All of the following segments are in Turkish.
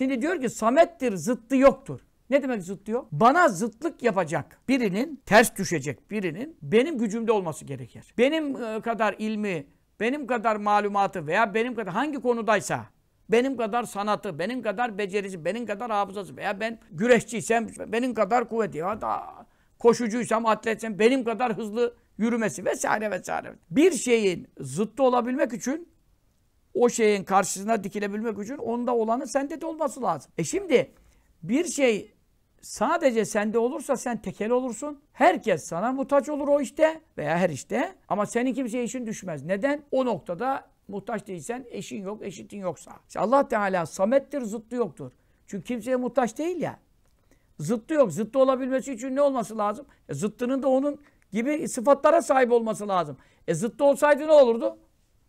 Şimdi diyor ki samettir, zıttı yoktur. Ne demek zıttı yok? Bana zıtlık yapacak birinin, ters düşecek birinin benim gücümde olması gerekir. Benim kadar ilmi, benim kadar malumatı veya benim kadar hangi konudaysa, benim kadar sanatı, benim kadar becerisi, benim kadar hafızası veya ben güreşçiysem benim kadar kuvveti, ya da koşucuysam, atletsem benim kadar hızlı yürümesi vesaire vesaire. Bir şeyin zıttı olabilmek için, o şeyin karşısına dikilebilmek için onda olanın sende de olması lazım. Şimdi bir şey sadece sende olursa sen tekel olursun. Herkes sana muhtaç olur o işte veya her işte. Ama senin kimseye işin düşmez. Neden? O noktada muhtaç değilsen, eşin yok, eşitin yoksa. İşte Allah Teala samettir, zıttı yoktur. Çünkü kimseye muhtaç değil ya. Zıttı yok. Zıttı olabilmesi için ne olması lazım? Zıttının da onun gibi sıfatlara sahip olması lazım. Zıttı olsaydı ne olurdu?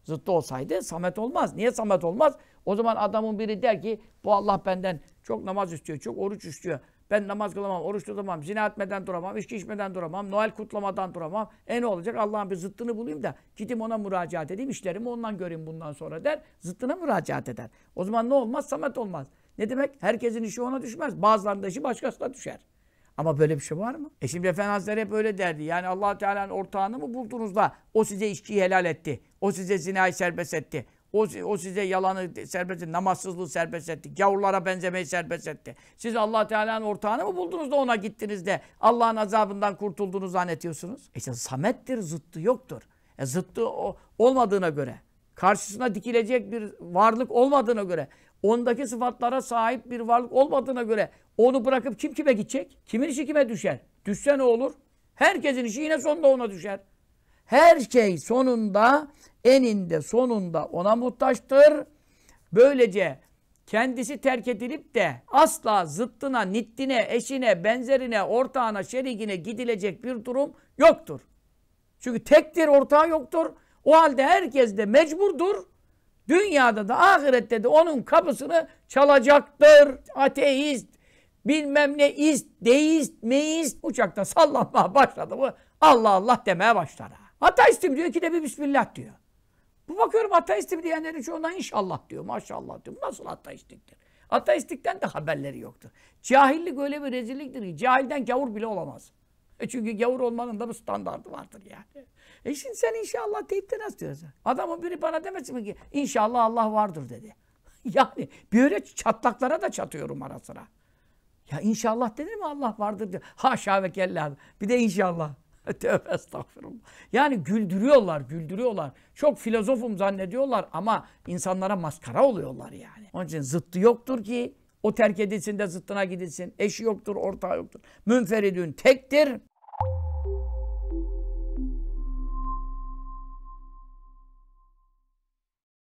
Zıttı olsaydı samet olmaz. Niye samet olmaz? O zaman adamın biri der ki bu Allah benden çok namaz istiyor, çok oruç istiyor. Ben namaz kılamam, oruç tutamam, zina etmeden duramam, içki içmeden duramam, Noel kutlamadan duramam. Ne olacak? Allah'ın bir zıttını bulayım da gideyim ona müracaat edeyim, işlerimi ondan göreyim bundan sonra der. Zıttına müracaat eder. O zaman ne olmaz? Samet olmaz. Ne demek? Herkesin işi ona düşmez. Bazılarının da işi başkasına düşer. Ama böyle bir şey var mı? Şimdi Efendi Hazretleri hep öyle derdi. Yani Allah Teala'nın ortağını mı buldunuz da o size içkiyi helal etti. O size zinayı serbest etti. O size yalanı serbest etti. Namazsızlığı serbest etti. Gavurlara benzemeyi serbest etti. Siz Allah Teala'nın ortağını mı buldunuz da ona gittiniz de Allah'ın azabından kurtulduğunu zannediyorsunuz? İşte samettir, zıttı yoktur. Zıttı olmadığına göre, karşısına dikilecek bir varlık olmadığına göre, ondaki sıfatlara sahip bir varlık olmadığına göre onu bırakıp kim kime gidecek? Kimin işi kime düşer? Düşse ne olur? Herkesin işi yine sonunda ona düşer. Her şey sonunda, eninde sonunda ona muhtaçtır. Böylece kendisi terk edilip de asla zıttına, niddine, eşine, benzerine, ortağına, şerikine gidilecek bir durum yoktur. Çünkü tektir, ortağı yoktur. O halde herkes de mecburdur. Dünyada da ahirette de onun kapısını çalacaktır. Ateist, bilmem ne ist, deist, meist uçakta sallanmaya başladı mı Allah Allah demeye başlar. Ateistim diyor ki de bir Bismillah diyor. Bu bakıyorum ateistim diyenlerin çoğundan inşallah diyor, maşallah diyor. Bu nasıl ateistliktir? Ateistlikten de haberleri yoktur. Cahillik öyle bir rezilliktir ki cahilden gavur bile olamaz. Çünkü gavur olmanın da bir standardı vardır yani. Şimdi sen inşallah deyip de nasıl diyorsun? Adamın biri bana demesin mi ki inşallah Allah vardır dedi. Yani böyle çatlaklara da çatıyorum ara sıra. Ya inşallah denir mi Allah vardır diyor. Haşa ve kella. Bir de inşallah. Tövbe estağfurullah. Yani güldürüyorlar, güldürüyorlar. Çok filozofum zannediyorlar ama insanlara maskara oluyorlar yani. Onun için zıttı yoktur ki o terk edilsin de zıttına gidilsin. Eşi yoktur, ortağı yoktur. Münferidün tektir.